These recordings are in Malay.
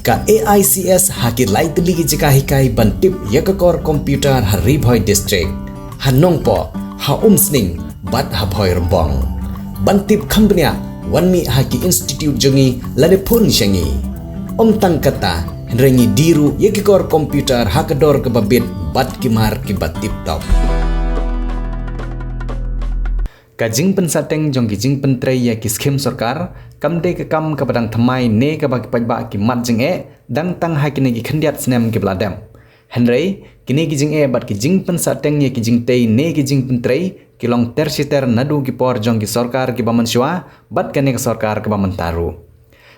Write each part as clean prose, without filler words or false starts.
ka AICS haki laitli ki jika hikai bantip yakakor komputer hari boy district hanongpo ha umsning bat ha boy rembong bantip kambnya wanmi haki institute jongi lade pun syangi tang kata rengi diru yakakor komputer hakador ke babit bat kimar ki batip top Kajing pensateng jong kijing pentrei ya ki skim sarkar kamde ke kam kapadang thamai ne ka baki pajba ki mat jing dang tang ha kini ki khandiat snem ki bladam henrei kini kijing bat kijing pensateng ya kijing tei ne kijing pentrei kilong tersiter nadu ki por jong ki sarkar ki bamanswa bat kane ka sarkar ka bamantaru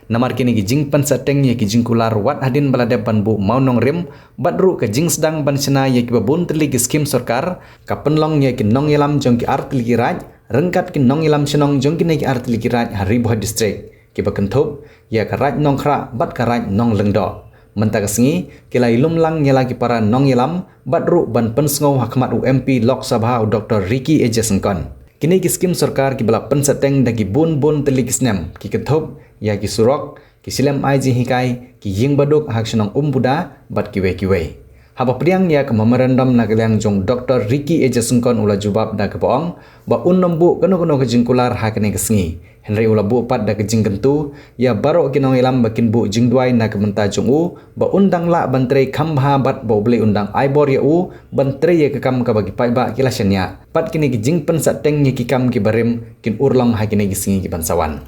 namar kini kijing pensateng ya kijing kular wat hadin baladam banbu maunong rim badru ka jing sedang bansena ya ki babun teli ki skim sarkar ka penlong ya ki nong yelam jong ki artli ki raj rengkat ki nong ilam senong jong ki neki artli ki raj hari boh district ki bakentup ya ka raj nong khra bat ka raj nong lengdo menta ka sengi kilai lumlang nyala ki para nong ilam badru ban pensngau hakmat UMP Lok Sabha Dr. Ricky Ejesengkon kini ki skim sarkar ki bala pensateng dagi bun teli ki snem ki kentup ya ki surok ki silem aiji hikai ki ying baduk hak senong buda bat ki we Haba priang ya ke memorandum nagaliang jong Dr. Ricky Ejesengkon ula jubab da ke boong ba unnombu keno ke jingkular hakene ke sengi Henry ula bu pat da ke jing kentu ya baro kinong ilam bakin bu jingduai na ke menta jong ba undang la bantrei kambha bat ba beli undang aibor ya bantrei ya ke kam ka bagi pai ba kilasnya pat kini ke jing pensateng ya ki kam ki barim kin urlong hakene ke sengi ki bansawan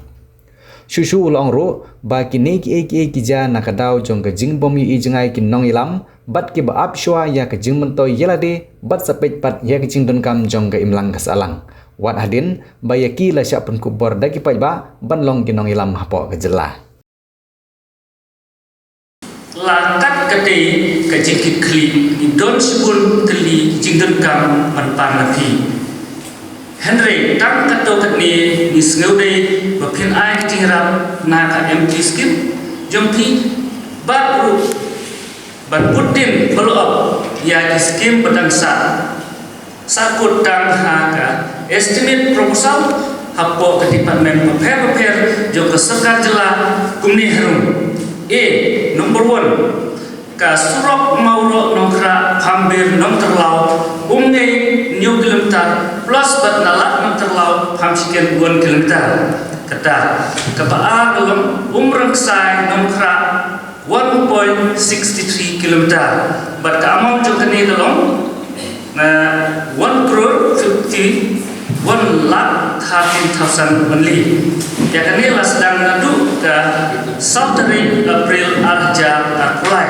Shushu ulong ru ba kini ki ja nakadau jong ke jing bom yi jengai kin nong ilam bat ki ba apshwa ya ke jing mentoi yelade bat sapet pat ya ke jing donkam jong ke imlang kasalang wat hadin ba ya ki la sya pen kubor dagi pai ba ban long ki nong ilam hapo ke jela lakat kate ke jing ki kli ni don sibul kli jing donkam man pan lapi Henry tang kato katni ni sneude ba phin ai tingrap na ka MT skip jompi baru ban putin follow up ya skim badangsa sakut tang ha ka estimate proposal hapo ke department prepare jo ke sarkar jela kumni harum number 1 ka surok mauro nongkra phambir nong terlau umne new kilometer plus bat nalak nong terlau phamsiken 1 kilometer kata kepaa dalam umrang sai nongkra 1.63 km but ka amount jo kani dalam 1 crore 51 lakh 13,000 only ya kani lah sedang ngadu ke South April arja apply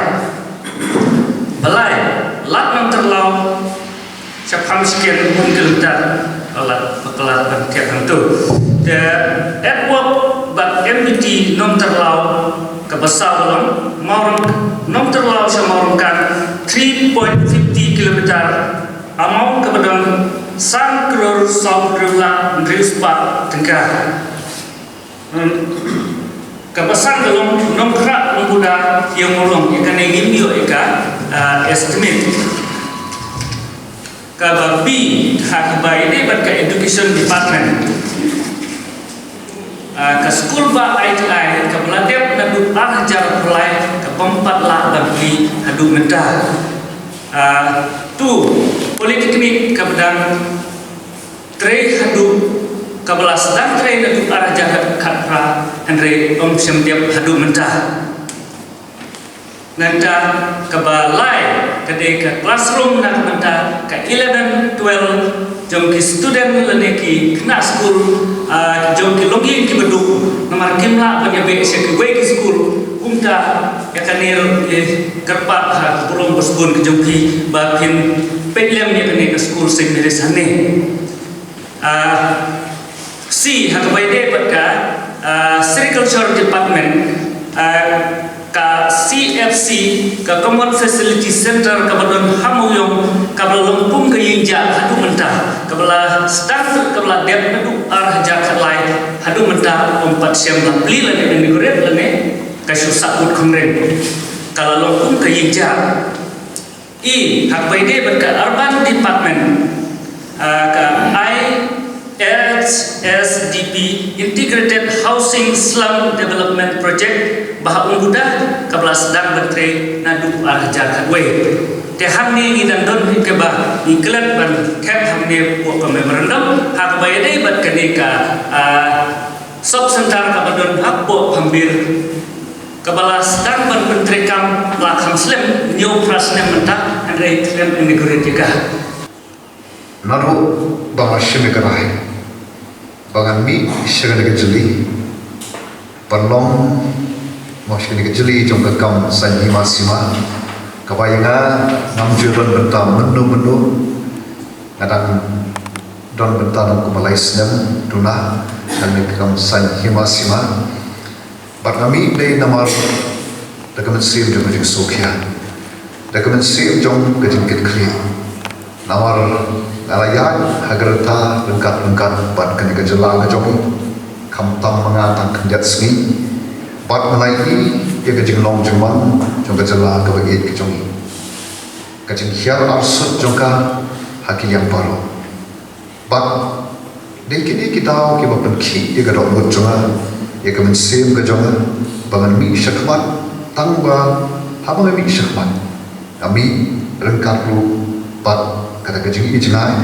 balai lak nang terlau syapam sekian kilometer alat pekelat dan tiap tentu the network but MBT non terlau kebesar dalam maurang non terlau semorongkan 3.50 km amount kepadang sang kror South River Rispat tengah kebesar dalam non kerak membuda yang mulung ikan ingin bio ika estimate kababi hak ini pada education department ke school ba ITI ke beladep nadu ajar pelai ke pempat lah bagi hadu mentah tu politeknik ke bedang trei hadu ke belas dan trei nadu ajar katra Henry semtiap hadu mentah nanda ke balai ke classroom nak mentah ke 11 12 jom ki student leneki kena school jom ki login ki bedu nomor kimla bagi be ki way ki school umta ya kanir kerpat burung bosbun ke jom ki bakin petlem ya kene ke school sing dari sana si hakabai de batka Agriculture Department ka CFC ka Common Facility Center ka badon hamuyong ka lumpung ka yingja hadu mentah ka bala staff ka bala dep nadu arah jakat lai hadu mentah umpat siam la beli la ne gorep la ne ka susakut kongren ka lumpung ka yingja hak baide ka Urban Department ka SDP Integrated Housing Slum Development Project bah unggudah kabla sedang bentre nadu arah jakatwe te hamni ngidan don ke bah iklan ban kep hamni buat memorandum hak bayadai bat kenika sob sentar kabadon hak buat hambir kabala sedang ban bentre kam lakam slim new prasne mentah andre klem negeri tiga nadu bang ashimi karai bangan mi syagana kejeli perlong masyagana kejeli jong kekam sanyi masima kabayanga namjuran bentam menu kadang don bentam kumalai senam dunah dan kekam sanyi masima barnami play namar dakamen sim jong kejeng sokya dakamen sim jong kejeng kekli namar alayan hagerta lengkat-lengkat bat kena kejela kejomi kamtam mengatang kenjat sengi bat melai ia kejeng long jengman jong kejela kebagi kejomi kejeng hiar arsut jongka haki yang baru bat kini kita kiba penki ia kedok mut jonga ia kemensim kejonga bangan mi syakmat tangba habang mi syakmat kami lengkat lu bat kata kejeng ini jengai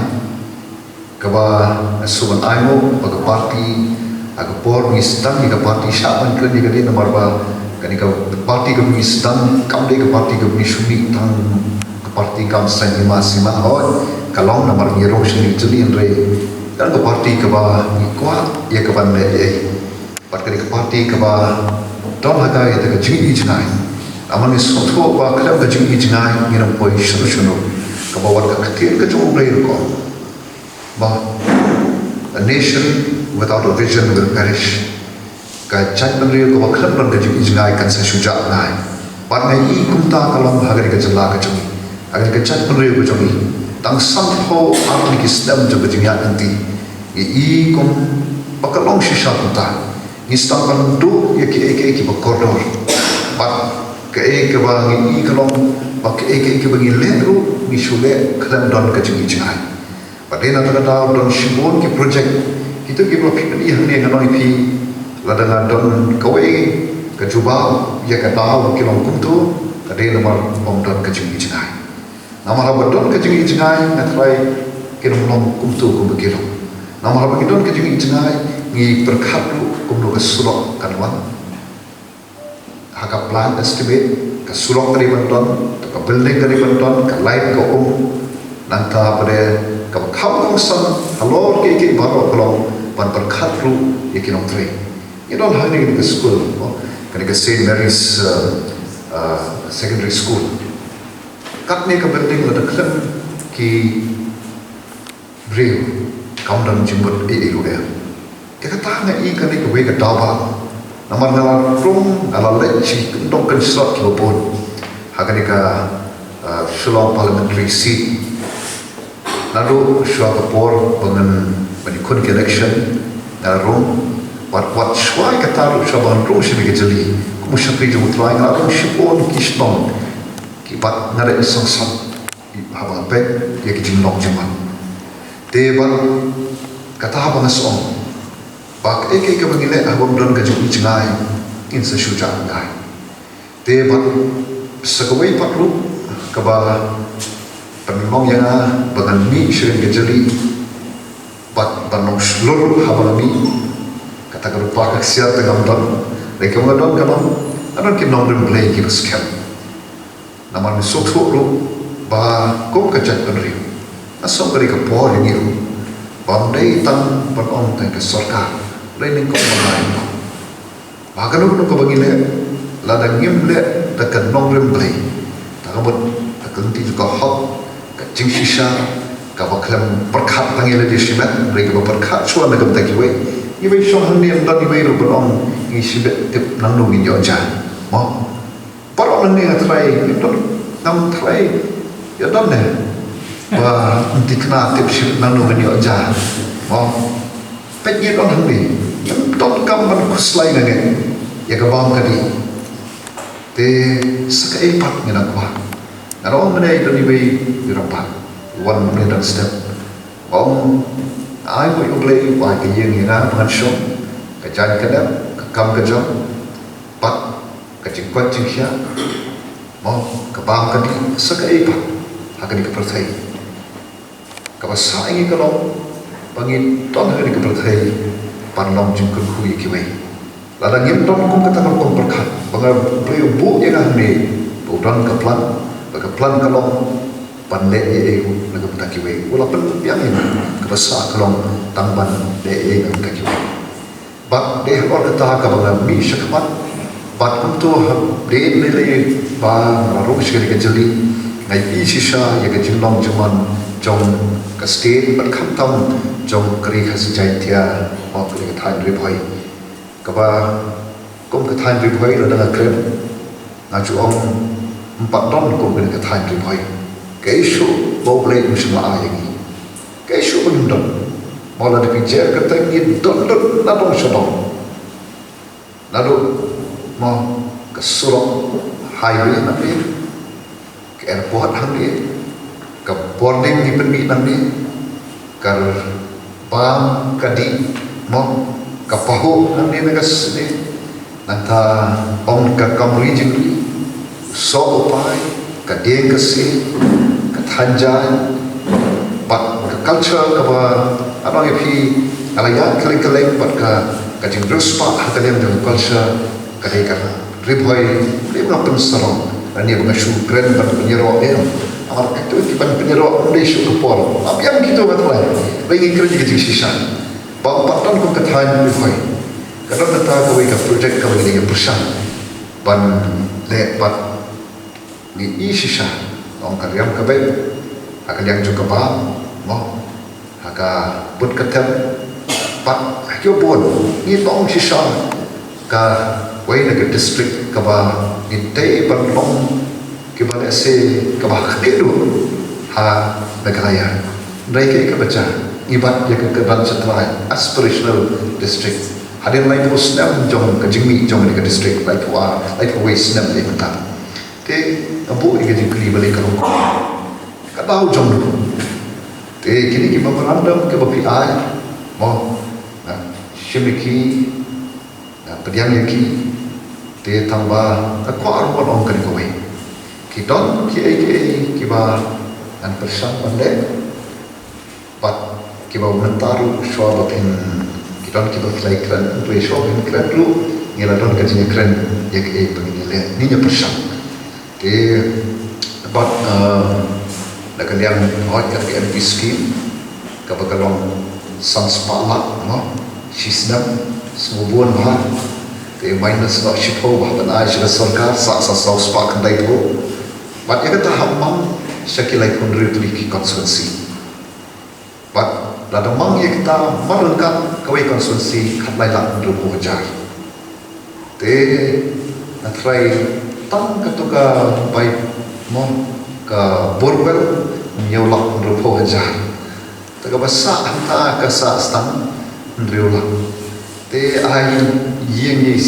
kaba suban aimo baga parti aga por ngistan ni parti syaban ke ni kadi nomor ba kani ka parti ke ngistan kam de ke parti ke nisumi tang ke parti kam sanyi masima hoy kalong nomor ni roshin ni jeli andre dan ke parti ke ba ni kwa ya ke ban le pat kani ke parti ke ba dom haga ya ke kejeng ini jengai aman ni sotho ba kala kejeng ini jengai ni ram poi shuru kabawan kekecil kejauh dari kau. Bah, a nation without a vision will perish. Kacat menriu kau bakal berkejut ijnai kan sesujak nai. Parnai i kumta kalau hagar kejela kejumi. Hagar kacat menriu kejumi. Tang sampo arni kisdam juga jengat nanti. I kum bakal long sisa kumta. Ngistam pandu ya ki bakordor. But ke bangi i kalau pakai ke bagi leru misule kelam don kejeng ijai pada nak kata don shibon ki project itu ki profit ni hang ni nganoi pi ladang don kawai kecuba ya kata ki long kum tu kade nomor om don kejeng ijai nama la don kejeng ijai natrai ki long kum tu kum ki long nama la don kejeng ijai ni berkat kum do kesulok kanwan hakap plan estimate kesulok dari benton ke building dari benton ke light ke nanta pada ke kau san halor ke baru kalau ban berkat ru ikinong tre you don't have any school kan ke Saint Mary's secondary school kat ni ke building ada klem ki bril kaum dan jemput ilu dia kita tanya ikan ni ke we ke dawa namar dalam room ala lecih untuk konstruk kibopun haganika Shillong parliamentary seat lalu shua kapor dengan menikun election dalam room wat shua kataru shua ban room sih begini kumusyapi jumut lain lalu shipon kiston kibat ngare sengsat habang pek dia kijinglong jaman deban kata habang song bak eke ke bangile abam don ka jung jingai in sa shuja ngai te bat sakawai patlu ka ba pemimong yang bangan mi shirin ke jeli bat banong slur habalami kata ka rupa ka sia tengam don le ka don ka bang anon ki nong rim play ki scam naman sok sok ru ba ko ka chat penri asom ka ka por ni ru bam dei tang banong tang ka sarkar lain kau mengain, bahkan aku nak bagi le, ladang ngim le, dekat nongrem play, tak kabut, tak nanti juga hot, kacing sisa, kau bakal perkat tangi le di simet, mereka berkat suan nak tak kiway, ibai sohan ni amdan ibai rupang ni simet tip nangnu ni jojan, mau, parang ni atrai, itu nam trai, ya dan ne, wah nanti kena tip simet nangnu ni jojan, mau, petnya don handi. Yang tot kampan kuslai nane ya kabam kadi te sakai pat ngena kwa naro mene itu ni bai dirapa one minute step om ai mo ublei wa ke yang ina ban shom ka jan ka da ka kam ka jom pat ka jing kwat jing sha mo ka bam ka di sa ka ipa ha ka di ka perthai ka ba sa ngi ka lo bangin ton ha di ka perthai pan long jing ka khu ki wei la da ngim ton kum ka ta kon perkhat bangal blei bu ye na ni bu don ka plan ka long pan le ye na ka ta ki wei wala pan piang ni ka ba sa ka long tang ban le ye na ka ki wei ba de ha ka ta ka bangal mi shakmat bat kum to ha de ne le ba na ro shi ka jali ngai pi shi sha ye ka jing long juman jong ka state bat kham tam jong kri kha si jai tia mo ka le than ri phoi ka ba kum ka than ri phoi la da krem na chu om empat ton kum ka than ri phoi ke shu bo ble mu shma a ye ni ke shu un don mo la de pi che ka ta ni don don na don sho don na do mo ka suro highway na ni ke airport hang ni ka boarding ni pen mi nang ni kar bam ka di mo ka paho nang ni na ni nanta om ka kamri jing so pai ka deng ka si ka thanjai pat ka culture ka ba abang pi ala ya klik pat ka jing ruspa ka lem de culture ka dei ka ribhoi lem na pen sarong ani ba shu kren pat penyero em amar itu ki pan penyero de shu ko por abiam gitu betul lagi kren ji sisa ba patan ko ka than ribhoi kadang kata kau ikat projek kau ini yang bersah ban lepat ni isisha orang karyam kabe akan yang juga paham mo aga but katem pat kyo bon ni tong sisa ka wei na ke district ka ba ni tei ban long ke ba se ka ba khdedu ha nagraya ndai ke ka baca ibat ya ke ban setelah aspirational district hadir lain pun senam jom ke jingmi jom di ke district lain pun waste senam di kota. Te abu di ke jingkli balik kalau kata tahu jom dulu. Te kini kita memorandum ke bapi ai, mo, shimiki, pediam yaki, te tambah aku arwah orang kini kau. Kita kiba an persan pandai, pat kiba mentaru soal bapin kita fly keren, tu esok ini keren dulu, ngiladon kajinya keren, ya ke begini le, ni nya persan. Te dapat nak yang hot kat MP scheme, kapakalong sanspala, no, sisnam, semua buan bah, te minus nak shipo bah tanah sudah sarkar, sa spak kendai tu, but ya kata hamam, syakilai pun rituali konstitusi, but lada mang ye kita marunkan kawai konstitusi khatlai la rupu hajar te natrai tang katuka bai mon ka borbel nyolak rupu hajar taga basa anta ka sa stan ndriola te ai yeng ni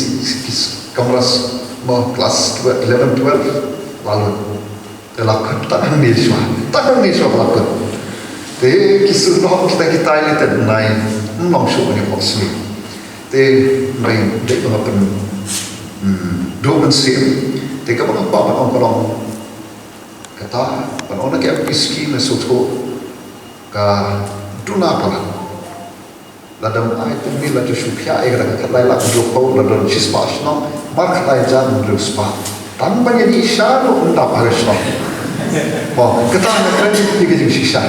kamras mo kelas 11 12 lalu te lakut tanang ni swa lakut te kisah noh kita ini ternai nong show ni posmi te main te pengapen dua mensim te kapang apa orang kolong kata orang nak piski mesoto ka duna pala ladam ai tu ni laju supya ai kata kalai la joko ladam chispas no mar kalai jan ruspa tanpa jadi isyarat undap harus no oh kata nak kredit juga sisa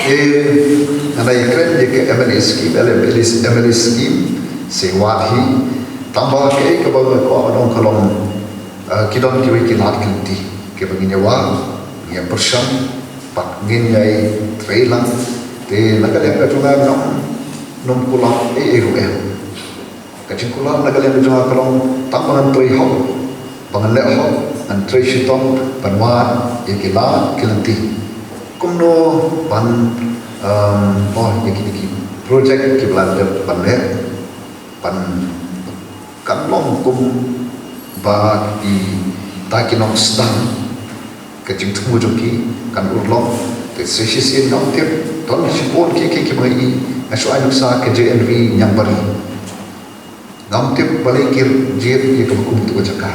ada iklan jika MLA scheme sewahi tambah ke kebagai orang kolong kita kiwi kilat kinti ke begini wah yang persan pak ngin trailang te nakalem ka tunga nom kulang kacing kulang nakalem tunga kolong tambangan toi hau bangan le hau an trei shiton banwan ikilat kinti kumno pan yang projek ki belanda panle pan kanlong kum ba di takinong sedang kecing temu joki kan urlong te sesi nom tip ton sipon ke mai asu ai sa ke JNV yang bari ngam tip balikir jet ye ke hukum tu jaka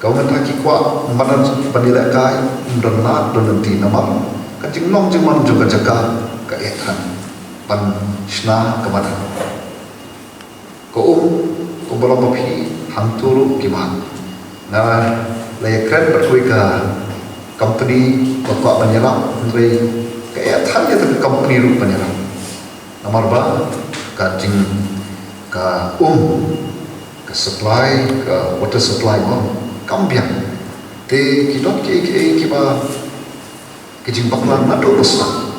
kau ngata ki kwa manan pandira kai donna donanti namam ka jinglong jingman juga jaka ka ethan pan shna kamana ko berapa pi hanturu kiman na lekran berkui ka company bakwa banyalam ndrei ka ethan ye ta company ru banyalam nomor ba ka jing ka ka supply ka water supply mo kambiang te kidot ke ba kijing baklan na do besar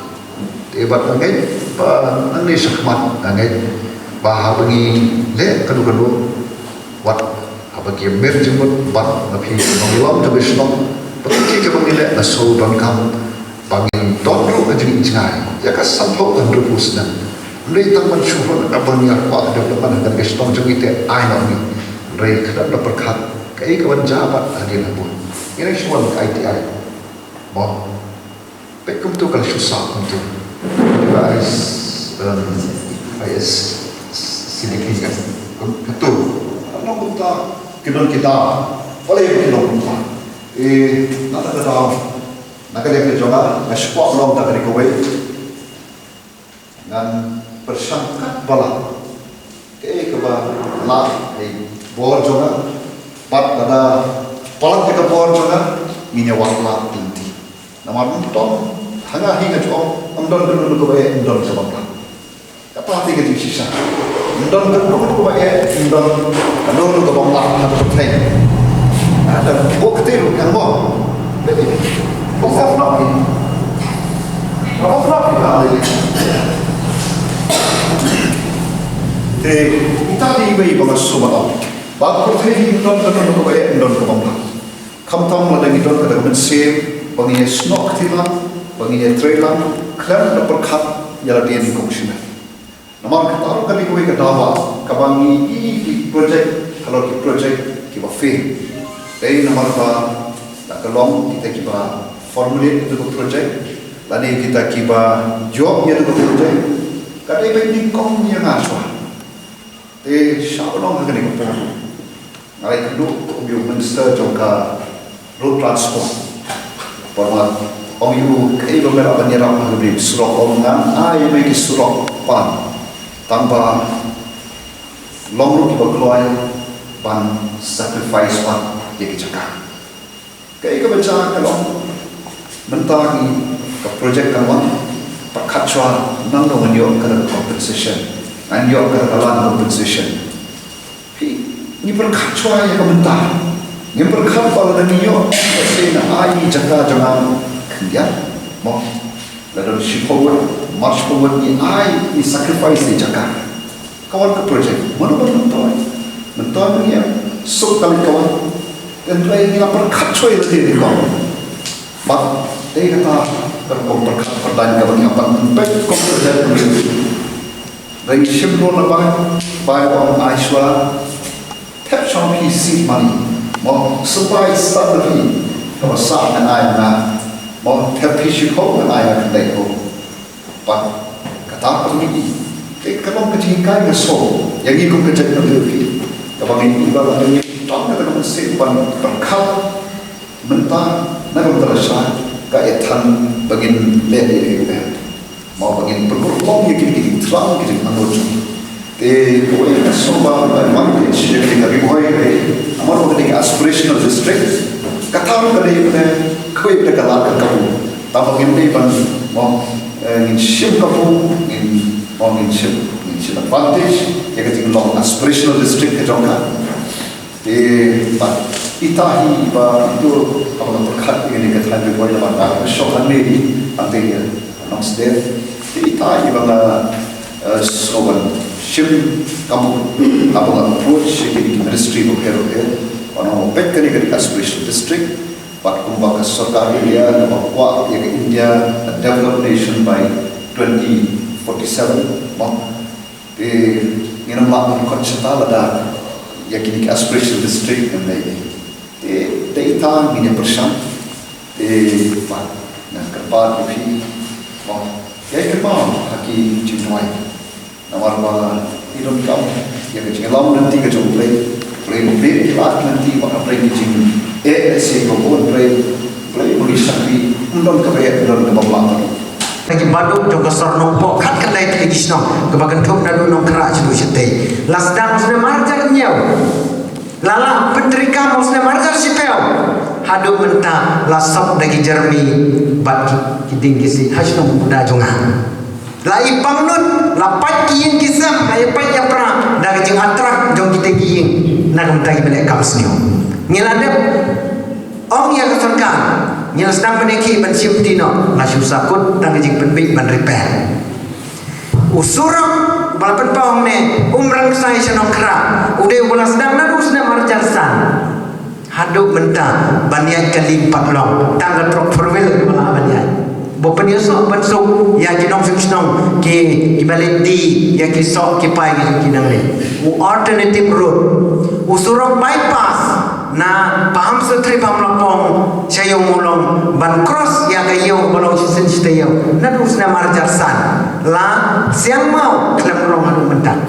te bat ngai ba ngai sakmat ngai ba habangi le kadu wat habagi mer jemut bat na phi nonglam de besno pati ke bangi le na so don kam bangi don ru ka jing cai ya ka sampho kan ru pusna ndai tang man shuhon abang ya kwa de man kan ke stong jing ite ai no ni rei khadap na perkhat kai kawan jabat adil pun ini semua ITI mau pekum tu kalau susah untuk guys sini kan betul nak kita kita boleh kita nak ada nak dia kerja sekolah belum tak dikawai dan bersangkat bala kai keba lah bor juga pat ada palang ke bor juga minya wakla tinti nama ton hanga hinga jo amdon dulu ko bae amdon sabab apa hati ke sisa amdon ko bae amdon dulu ko bang lah na ko thai ada bukti lu kan mo jadi bokap nak ni bokap ni kita di bayi bang sumatau bapak pergi don ko bae don ko bang kamtam la dangi don ka men sem bangi snok tila bangi trailer klan na perkhat yala dia ni komishina namam ka taru kali ko ka dawa ka bangi i project kalau ki project ki ba fail dai namar ba ta kalong kita ki ba formulate itu project lani kita ki ba job ya itu project ka dai ba ni kong yang aswa shalom ka ni ko ngai kudu biu minister jongka road transport format om yu kai lo mera banyaram habib surok omongan ai me ki surok pan tanpa long road berkeluar ban sacrifice pan ye ki jaka kai ka baca kalau mentari ke project kan pakachwa nang no manyo ka compensation and yo ka kalan compensation ni berkacau ya komentar, ni berkacau pada niyo, saya ai jaga jangan kendia, mau lalu shift forward, march forward ni ai ni sacrifice ni jaga, kawan ke project, mana mentoy ni ya, sok kali kawan, dan try ni berkacau ya dia kawan, mak dia kata kalau berkacau pertanyaan kawan apa, baik kau project ni, dari shift forward by orang Aishwa. Tap some PC money, more supply start the fee. Kalau sah dan ayah na, more tap PC kau dan ayah kedai kau. But kata pemili, kalau kecil kai besok, yang ikut kerja tu lebih. Kalau ini ibarat ini, tak ada kalau simpan berkat, mentah, nak berasa kaya tan bagin leh mau bagin berkorban yang kita terang kita mengucap. Boleh semua memang jadi kami boleh amal boleh aspirational district kata boleh kau boleh kalah kamu tapi ini pun mau ingin ship kamu ingin ship advantage yang kita long aspirational district kejongan itahi ba itu apa berkat ini kita lebih boleh mana shokan ini nanti nongster itahi bangga slogan ship kamu apa approach di ministry of health orang pet kali aspirational district pat kumbaka sarkar India bahwa India a developed nation by 2047 ini nama konsep ada yakini aspirational district yang lain data ini persen pat nah kerpat lebih cái mau haki chim noi namar ma idon kam ya ke jinglam nanti ke jom play mobil lat nanti bakal play jing si robot play bagi sakri undon ke bayar undon ke bawah lagi baduk jong kasar nompo kat kendai lagi sno kebagan thuk nadu nong kera chulu chete lasdang musne marjar nyau lala penderika musne marjar sipeo hadu menta lasap dagi jermi bat kiding kisi hasno muda jonga la ipang nun la pat kiyin kisam la pat ya pra dagi jeng atrak jong kita kiyin nagam tagi belek kamsnyo ngiladep ong ya kesorkan nyel sedang peneki pensium tino la susakut dagi jeng penbik ban repair usurang balapan paong ne umrang sai senong kera udah bola sedang nadu sedang marjarsan haduk menta baniat kalimpat long tangga trok forwheel malah baniat bopen yosok pensuk ya kinong sunong ki ibalenti ya kisok ki pai ki kinang le alternative road usurang bypass na paham setri paham lapong sayo mulong ban cross ya kayo balong sisen sitayo nadu sedang marjarsan la siang mau kelam long anu mentang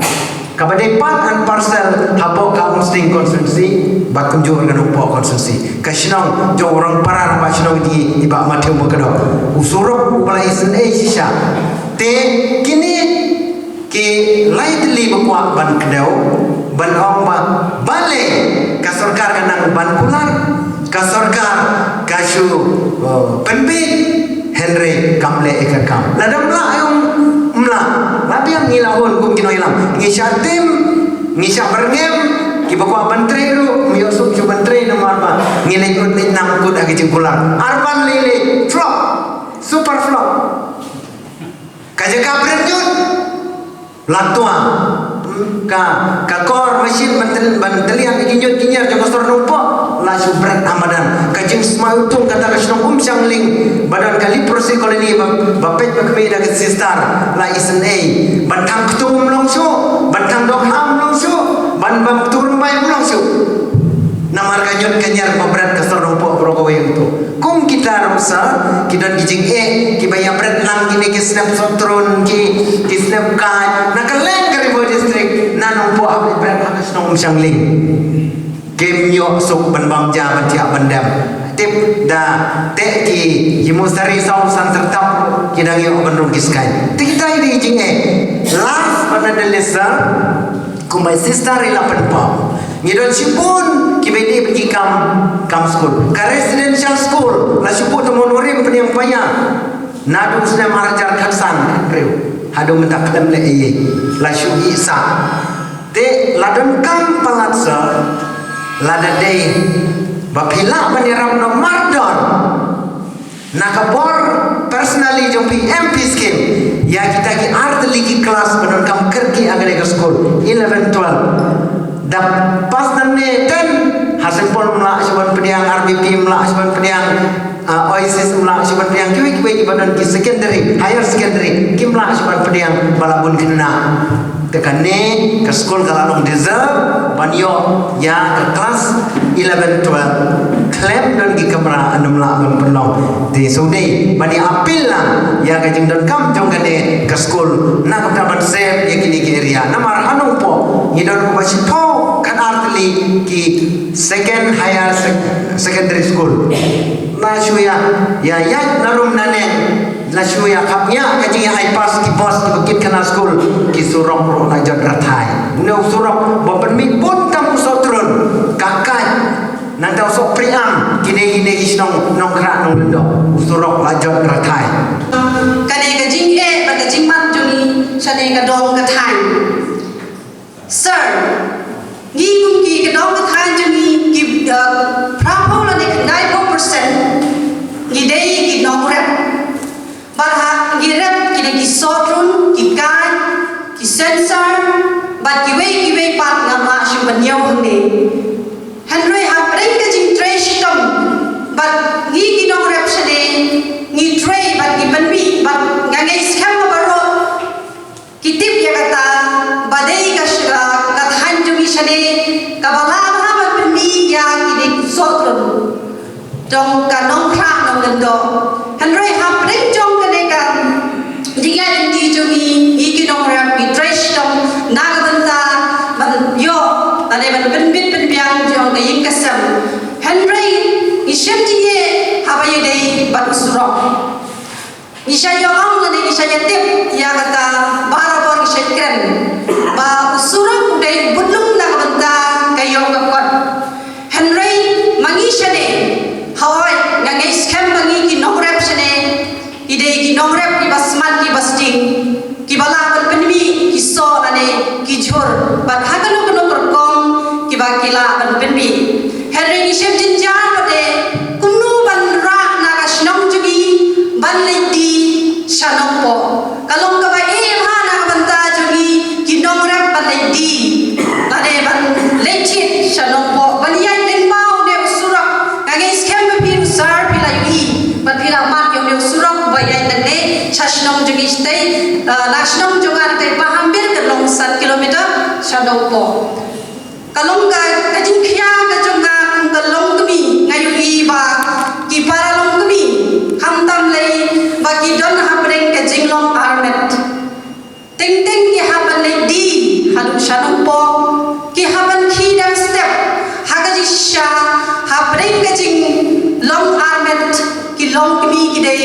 kabadai pat an parcel hapok ka sting konsensi bat kunjur kan upok konsensi kasinong jo orang parar ba sinong di iba matheu mo kado usurok upala isen sisa te kini ki lightly bakwa ban kedau ban ong ba bale ka sarkar kanang ban kular ka sarkar kasu penbit Henry kamle ekakam ladam la ayong mla labi yang ngilahon kum kino ilang ngisyatim ngisyak berngem kibakwa bantre ru miyosuk cu bantre nomor ba ngilekut ni nangkut agi jengkulang arban lele flop super flop kajaka bernyut latua ka kor mesin bantelian kinyut kinyar joko stor numpo la subrat amadan kajing smautung kata kasnong sang ling badan kali proses koloni bapet bakme dak sistar la isen bantang ketum longsu bantang dok ham longsu ban bam turun bay longsu namar kanyut kanyar babrat kastor numpo prokowe itu kum kita rusa kita gijing kibaya bret lang kini kisnap sotron ki kisnap kai nakaleng karibo district nanumpo abit bret kasnong sang ling Kemyo sok banbang jaman tiap bandam tip da te ki yimusari saw san tertap kidang yo bandung kiskai tikita ini jinge last but not the least kumai sister ila penpa ngidon sipun kibedi pergi kam school ka residential school la siput monorim peniang paya nadu sna marjar khaksan kreu hadu mentak kadam le la syu isa te ladon kam palatsa lada day bapila maniram no mardon nakabor personally jompi MP scheme ya kita ki art ligi kelas benon kam kerki agak ke school 11 12 dap pas nanne 10 hasil pol mula asyban pediang RBP mula asyban pediang OISIS mula asyban pediang kiwi badan ki secondary higher secondary kim mula asyban pediang balabun kena tekane ke school kalau nong deserve banyo ya ke kelas 11 12 claim dan gi kamera 6 la ban perlong di sudi bani apil lah ya ke jing dan kam jong kane ke school na ka ban save ya kini ke area namar hanung po ngidon ko basi po kan artli ki second higher secondary school la shuya ya narum nanen la shuya kapnya ka jing ai pass ki boss ki bukit kana school ki surong ro la jod rathai no surong bo permit pun tam sotron kakai nang tau sok priam kini isnong nong kra nong lendo surong la jod rathai kane ka jing ba ka jing man juni sane ka dong ka thai sir ngi kum ki ka dong ka thai juni ki prapo la ne ka 9% ngi dei ki nong rep Barha girep kini ki sotrun ki kai ki sensor bat ki wei pat ngama shu banyau hne Henry ha preng ka jing trash kam bat ngi ki dong rep shade ngi tray bat ki banbi bat ngai scam baro ki tip ya kata badai ka shra ka than jumi shade ka bala ha bat banbi ya ki sotrun dong ka nong kha nong lendo Henry ha preng jong ka ne ka jing Isaya ong lani Isaya tip ya kata barabor Isaya kren ba usurang dai budlum na banta kayo kakot Henry mangisya ne hawai ngangai scam mangi ki nogrep shane ide ki nogrep ki basman ki basting ki bala ban penmi ki so lani ki jhor ba hakano kono korkong ki ba kila ban penmi Henry ni shep jinjan bade kumnu ban ra naga shnong jugi ban lendi shanong po kalong ka ba ha na banta jugi kinong rep ban lendi ade ban lechit shanong po ban yai leng mau de usurak ngai scam bi usar pilai ban pila mat yo de usurak ba yai tane chashnong jugi stay nashnong jogar te pahambir ke long 7 kilometer shanong po kalong ka kajing khia ka jonga kalong kami ngayu ba ki para long kami ham tam lei ba ki don hapreng ke jinglong armet ting ting ki haban lei di hadu shanong po ki haban khi dam step hagaji sha hapreng ke jing long armet ki long kami ki dei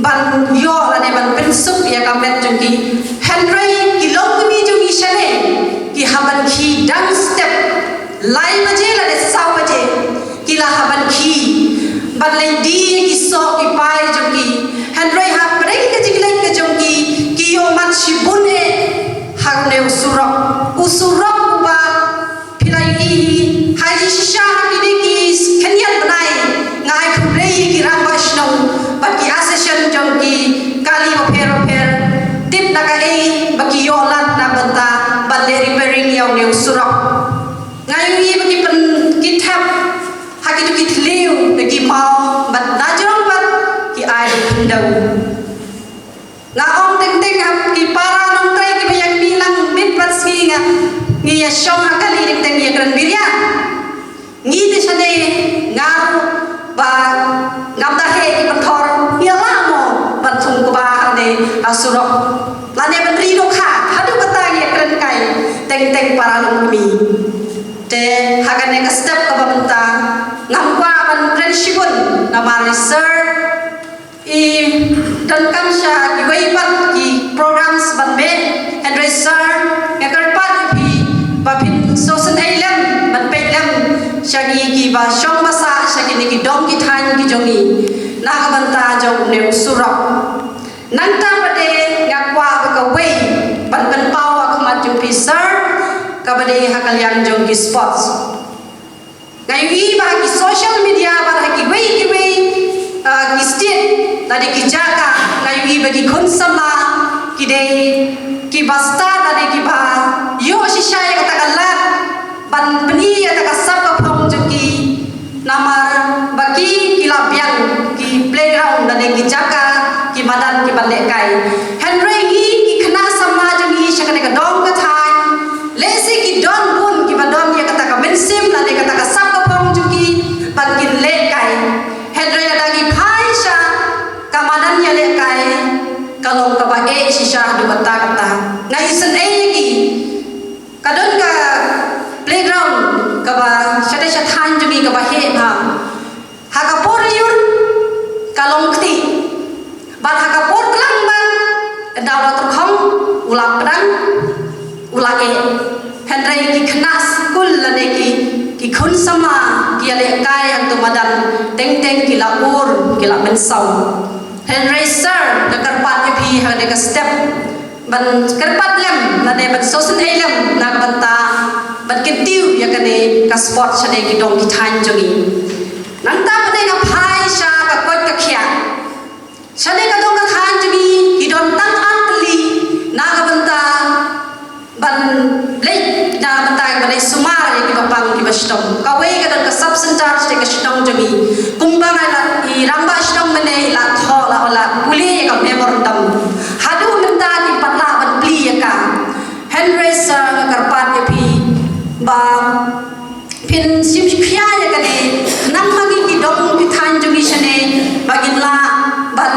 ban yo ane ban pensup ya kamet jongki Henry ki long kami jongi shane ki haban khi dam step lai baje la de saw baje ki la haban khi ban lei di ki so ki pai jongki Henry ha preng ke jiglai ke jongki ki yo man shibune hagne usurok ba pilai hi haji sha ki de ki kenyan banai ngai khubrei ki ram vaishno ba ki asession jongki kali mo pher tip na ka ei ba ki yo lat na banta ban le repairing yaw ne usurok ngayu i bagi pen kitab haki tu kit liu bagi mau bat najong bat ki ai pendau nga ong teng teng hap ki para nong trai ki bayang bilang mit pat singa ngi ya shong hakali teng teng ya kran birya ngi de sane nga ba ngam da he ki panthor ya la mo ban thung ko ba ne asurok lane ban ri do kha hadu kata ya kran kai teng teng para nong mi te hagane ka step ka banta ngam kwa ban principal na mari sir i dan kam sha ki wei pat ki programs ban be addresser ya kar pat bi ba pin social elam ban pe lam shagi ki ba shong masa shagi ni ki dong ki than ki jongi na ka banta jong ne usurok nang ta pade ngakwa ba ka wei ban ban pau akmat ju pi sir kabade hakalian jong ki sports ngayu i ba ki social media ba ki wei ki state tadi ki jaga ngayu i ba ki khun sama ki de ki basta tadi ki ba yo shisha ya kata kalat ban peni ya kata sab ka phong jong ki namar baki ki labian ki playground tadi ki jaga ki badan ki bale kai Henry i ki khna sama jong i shakane ka dong ka thai lesi ki don bun ki badon ya kata ka mensim la de kata ka sab ka phong juki bakin le kai Henry ada gi phaisha kamadan ya le kai kalong ka ba e shisha du kata kata ngai sen e gi kadon ka playground ka ba shade shathan juki ka ba he bha ha ka por yun kalong kti ban ha ka por klang ban dawa tur khong ulap pedang ulage Henry ki knas kul lane ki khun sama ki ale kai ang tumadan teng teng ki la ur ki la men sau Henry sir ka karpat phi ha de ka step ban karpat lem lane ban social elam na banta ban ketiu ya kane ka sport chane ki dong ki than jogi nang ta pade ka phai sha ka kot ka khia chane ka dong ka than jogi ki don tang antli na ka banta ban lei na bantai ban sumar ya ki bapang ki bastom kawe ka dan ka sub center ste ka stong jogi kumbang ala i ramba stong mane la thola ola puli ya ka memor tam hadu menta ki patla ban pli ya ka Henry sir ka karpat ya pi ba pin sim khia ya ka ne nam magi ki dong ki than jogi shane bagin la ban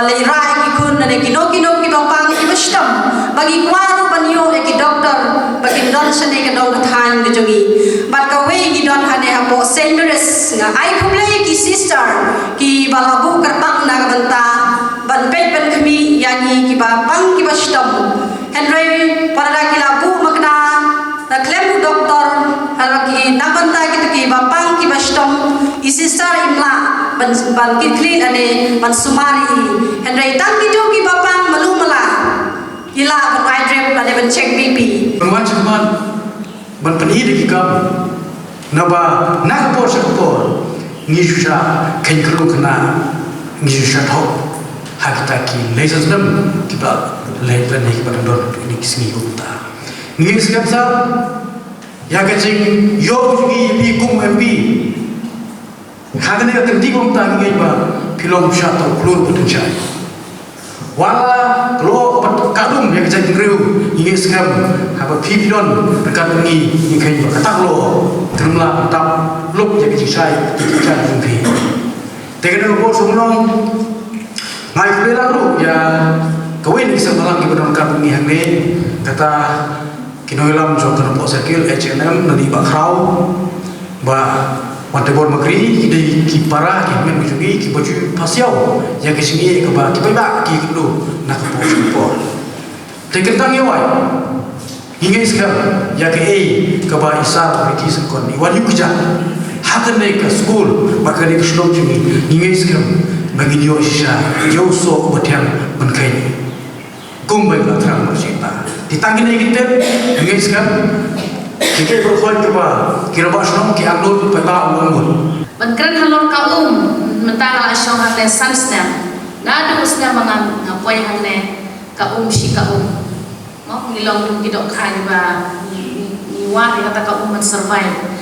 le rai ki kun ne ki no ki bapang ki bastom bagi kwaru banyo ki doctor bagi don shane ka dong than ki jogi bat ka we ki don hane ha po Saint Mary's nga ai khumle ki sister ki balabu karbang na banta ban bapang ki bastom Henry pada kila bu makna na klem doktor halaki nabanta ki bapang ki bastom isisar imla ban ki clean ane ban sumari Henry tang ki ki bapang malumala ila ban hydrip ane ban check BP macam ban pani de kam naba nakapor sakapor ngisha ken kru kana ngisha thok hakita ki laser dam kiba laser ni kiba don ni kisni gupta ngis kapsa ya kacing yo jugi bi kum mp hagane ka kendi gumta ngi ba pilom sha to klur putun chai wala klo pat kadum ya kacing riu ngis kap haba pipidon dekat ngi kai ba katak lo termla tap luk ya kacing sai kicai jumpi tekan ko sumnong ngai kulela lu ya kawin kisah malang ki benar kap ngi hangne kata kinoilam jong kan po sakil H&M nadi ba khrau ba Mantebor makri ki ki para ki men jugi ki baju pasiau ya ke singi ke ba ki ba ki kudu nak po po tekan tang yawai hingga sekarang ya ke ke ba isar ki sekon ni wali kuja hakan ne ke school maka ni keslom jugi hingga sekarang bagi dia sya jauh so batiang menkai kumbai la terang bercinta ditangin ni kita hingga sekarang kita berkhidmat coba kira basnom ki aglun pa ba umun Benkeren halor mentang ala syong hane sansnem na du usna mangan apoy hane si mo ngilong dum gidok khai ba ni wa kata man survive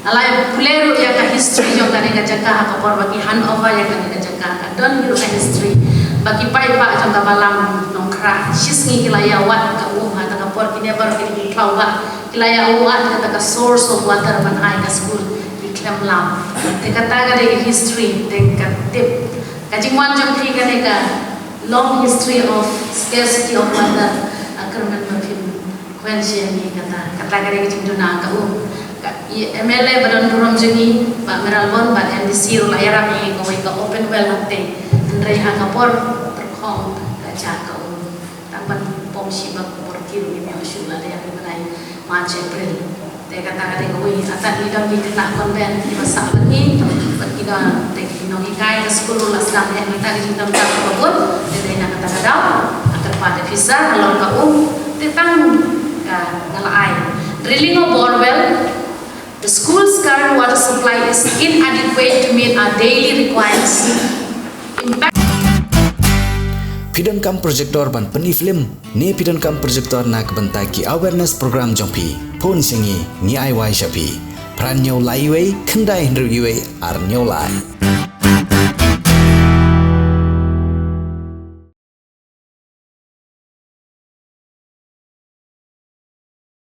alai pulero ya ka history jong kane ka jaka ka por bagi handover ya kane ka jaka ka don gilu ka history bagi pai pa jong ka balam nongkra shisngi kilaya wat ka ha ta ka por ki never ki klau ba kilaya wat kata ka source of water man ai ka school di klem lam te kata ka de history te ka tip ka jingwan jong thi ka ne ka long history of scarcity of water akerman mapim kwensia ni kata ka de jingduna ka MLA badan duram jengi Pak Meralbon Pak MDC layar ni kau ika open well nanti Andrei Hangapor terkong kaca kau taman pom sibak por kiru ini asyul ada yang mengenai Mac April te kata kau atas lidang di kena konven di masa ini berkira teknologi ikai ke sekolah lasam yang kita di dalam kabut te nak kata kadau agar pada visa kalau kau tentang ngalai drilling of borewell. The school's current water supply is inadequate to meet our daily requirements. Pidon kam projector ban peni film ne pidon kam projector nak bentaki awareness program jompi pon singi ni ai wai shapi pran nyau lai wei kendai hendru ar nyau lai